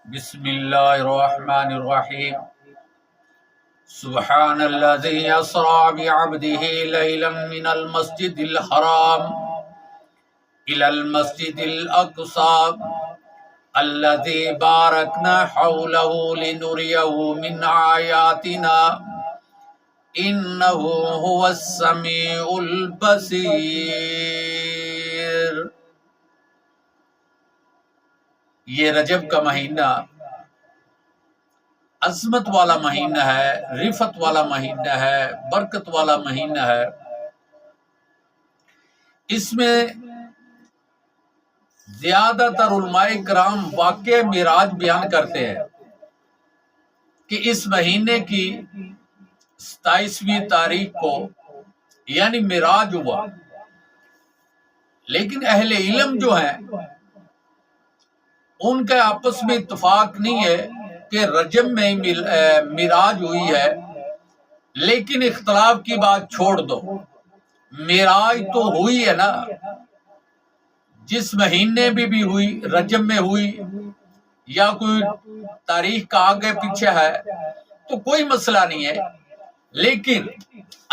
بسم اللہ الرحمن الرحیم سبحان الذي اسرى بعبده ليلا من المسجد الحرام الى المسجد الاقصى الذي باركنا حوله لنريه من آياتنا انه هو السميع البصير۔ یہ رجب کا مہینہ عظمت والا مہینہ ہے، رفت والا مہینہ ہے، برکت والا مہینہ ہے۔ اس میں زیادہ تر علماء کرام واقع معراج بیان کرتے ہیں کہ اس مہینے کی 27ویں تاریخ کو یعنی معراج ہوا، لیکن اہل علم جو ہیں ان کا آپس میں اتفاق نہیں ہے کہ رجب میں معراج ہوئی ہے، لیکن اختلاف کی بات چھوڑ دو، معراج تو ہوئی ہے نا، جس مہینے میں بھی ہوئی، رجب میں ہوئی یا کوئی تاریخ کا آگے پیچھے ہے تو کوئی مسئلہ نہیں ہے، لیکن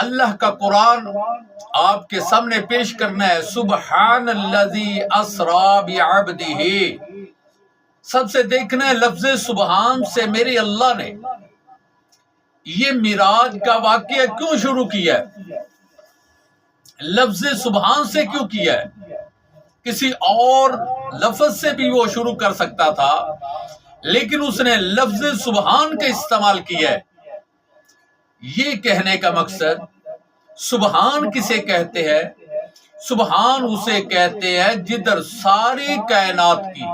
اللہ کا قرآن آپ کے سامنے پیش کرنا ہے۔ سبحان الذی اسری بعبدہ، سب سے دیکھنا ہے لفظ سبحان سے میرے اللہ نے یہ معراج کا واقعہ کیوں شروع کیا ہے، لفظ سبحان سے کیوں کیا ہے؟ کسی اور لفظ سے بھی وہ شروع کر سکتا تھا، لیکن اس نے لفظ سبحان کا استعمال کیا ہے۔ یہ کہنے کا مقصد سبحان کسے کہتے ہیں؟ سبحان اسے کہتے ہیں جدھر ساری کائنات کی،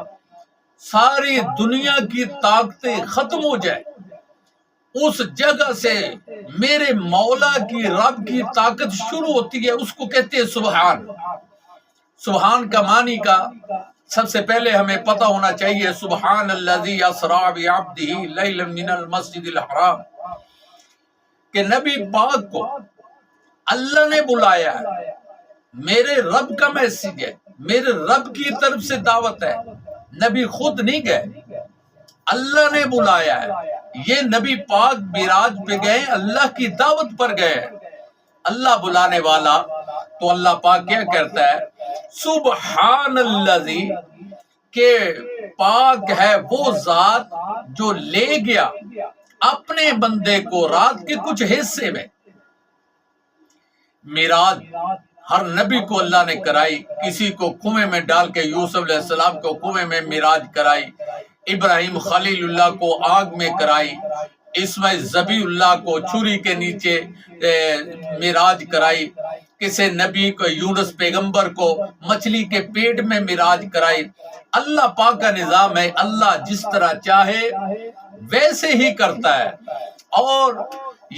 ساری دنیا کی طاقتیں ختم ہو جائے، اس جگہ سے میرے مولا کی، رب کی طاقت شروع ہوتی ہے، اس کو کہتے ہیں سبحان۔ سبحان کا معنی کا سب سے پہلے ہمیں پتہ ہونا چاہیے۔ سبحان الذی اسری بعبدہ لیلا من المسجد الحرام، کہ نبی پاک کو اللہ نے بلایا ہے، میرے رب کا میسج ہے، میرے رب کی طرف سے دعوت ہے، نبی خود نہیں گئے، اللہ نے بلایا ہے۔ یہ نبی پاک معراج پہ گئے، اللہ کی دعوت پر گئے، اللہ بلانے والا، تو اللہ پاک کیا کرتا ہے؟ سبحان الذی، کہ پاک ہے وہ ذات جو لے گیا اپنے بندے کو رات کے کچھ حصے میں۔ معراج ہر نبی کو اللہ نے کرائی، کسی کو کنویں میں ڈال کے، یوسف علیہ السلام کو کنویں میں معراج کرائی، ابراہیم خلیل اللہ کو آگ میں کرائی، اسماعیل ذبیح اللہ کو چھری کے نیچے معراج کرائی، کسی نبی کو، یونس پیغمبر کو مچھلی کے پیٹ میں معراج کرائی۔ اللہ پاک کا نظام ہے، اللہ جس طرح چاہے ویسے ہی کرتا ہے۔ اور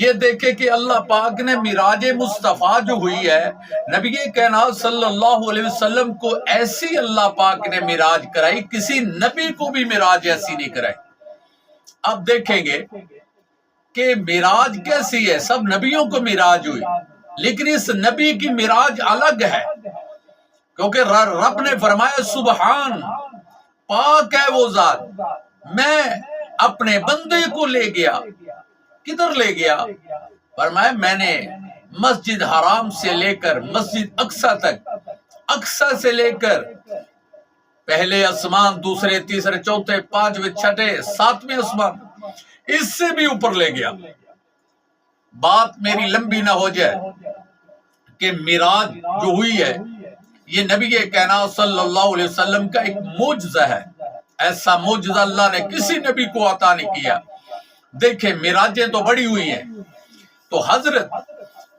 یہ دیکھے کہ اللہ پاک نے معراج مصطفیٰ جو ہوئی ہے، نبی کائنات صلی اللہ علیہ وسلم کو ایسی اللہ پاک نے معراج کرائی، کسی نبی کو بھی معراج ایسی نہیں کرائی۔ اب دیکھیں گے کہ معراج کیسی ہے، سب نبیوں کو معراج ہوئی، لیکن اس نبی کی معراج الگ ہے، کیونکہ رب نے فرمایا سبحان، پاک ہے وہ ذات، میں اپنے بندے کو لے گیا۔ کدھر لے گیا؟ فرمایا میں نے مسجد حرام سے لے کر مسجد اقصی تک، اقصی سے لے کر پہلے آسمان، دوسرے، تیسرے، چوتھے، پانچویں، چھٹے، ساتویں آسمان، اس سے بھی اوپر لے گیا۔ بات میری لمبی نہ ہو جائے کہ معراج جو ہوئی ہے یہ نبی کائنات صلی اللہ علیہ وسلم کا ایک معجزہ ہے، ایسا معجزہ اللہ نے کسی نبی کو عطا نہیں کیا۔ دیکھیں معراجیں تو بڑی ہوئی ہیں، تو حضرت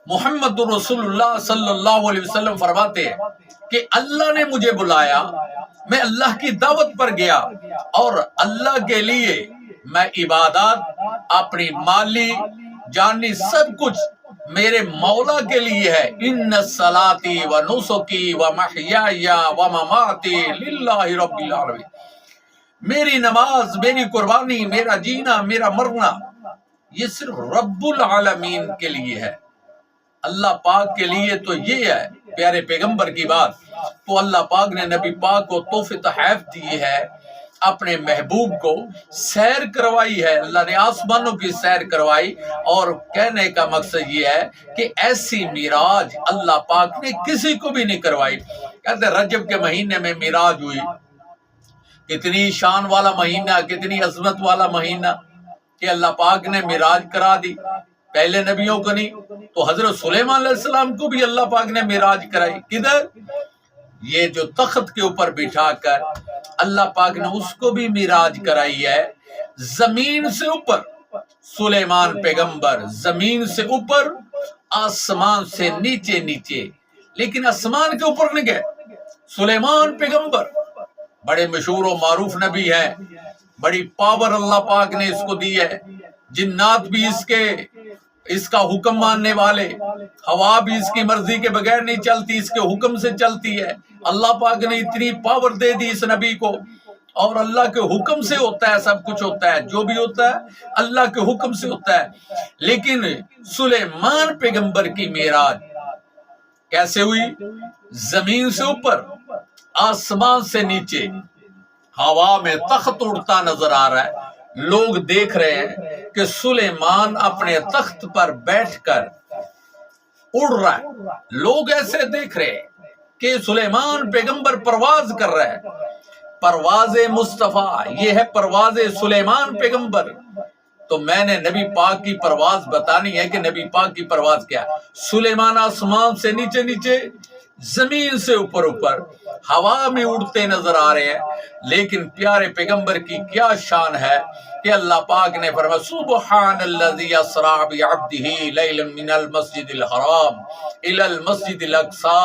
محمد رسول اللہ صلی اللہ علیہ وسلم فرماتے ہیں کہ اللہ نے مجھے بلایا، میں اللہ کی دعوت پر گیا، اور اللہ کے لیے میں عبادات، اپنی مالی جانی سب کچھ میرے مولا کے لیے ہے۔ ان صلاتی و نسکی و محیای و مماتی للہ رب العالمین، میری نماز، میری قربانی، میرا جینا، میرا مرنا، یہ صرف رب العالمین کے لیے ہے، اللہ پاک کے لیے تو یہ ہے پیارے پیغمبر کی بات۔ تو اللہ پاک نے نبی پاک کو تحفہ تحائف دی ہے اپنے محبوب کو سیر کروائی ہے، اللہ نے آسمانوں کی سیر کروائی، اور کہنے کا مقصد یہ ہے کہ ایسی معراج اللہ پاک نے کسی کو بھی نہیں کروائی۔ کہتے ہیں رجب کے مہینے میں معراج ہوئی، کتنی شان والا مہینہ، کتنی عظمت والا مہینہ کہ اللہ پاک نے معراج کرا دی، پہلے نبیوں کو نہیں۔ تو حضرت سلیمان علیہ السلام کو بھی اللہ پاک نے معراج کرائی، کدھر؟ یہ جو تخت کے اوپر بٹھا کر اللہ پاک نے اس کو بھی معراج کرائی ہے، زمین سے اوپر سلیمان پیغمبر، زمین سے اوپر، آسمان سے نیچے نیچے، لیکن آسمان کے اوپر نہیں گئے۔ سلیمان پیغمبر بڑے مشہور و معروف نبی ہے، بڑی پاور اللہ پاک نے اس کو دی ہے، جنات بھی اس کا حکم ماننے والے، ہوا بھی اس کی مرضی کے بغیر نہیں چلتی، اس کے حکم سے چلتی ہے۔ اللہ پاک نے اتنی پاور دے دی اس نبی کو، اور اللہ کے حکم سے ہوتا ہے، سب کچھ ہوتا ہے، جو بھی ہوتا ہے اللہ کے حکم سے ہوتا ہے۔ لیکن سلیمان پیغمبر کی معراج کیسے ہوئی؟ زمین سے اوپر، آسمان سے نیچے، ہوا میں تخت اڑتا نظر آ رہا ہے، لوگ دیکھ رہے ہیں کہ سلیمان اپنے تخت پر بیٹھ کر اڑ رہا ہے، لوگ ایسے دیکھ رہے ہیں کہ سلیمان پیغمبر پرواز کر رہا ہے۔ پرواز مصطفیٰ، یہ ہے پرواز سلیمان پیغمبر۔ تو میں نے نبی پاک کی پرواز بتانی ہے کہ نبی پاک کی پرواز کیا ہے۔ سلیمان آسمان سے نیچے نیچے، زمین سے اوپر اوپر، ہوا میں اڑتے نظر آ رہے ہیں، لیکن پیارے پیغمبر کی کیا شان ہے کہ اللہ پاک نے فرمایا سبحان الذی اسری بعبدہ لیلا من المسجد الحرام الی المسجد الاقصی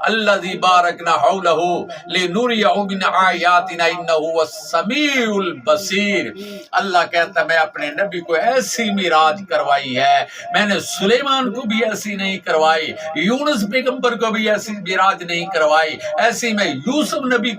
الذی بارکنا حولہ لنریہ من آیاتنا انہ هو السمیع البصیر۔ اللہ کہتا ہے میں اپنے نبی کو ایسی معراج کروائی ہے، میں نے سلیمان کو بھی ایسی نہیں کروائی، یونس پیغمبر کو بھی ایسی معراج نہیں کروائی، ایسی میں یوسف نبی کو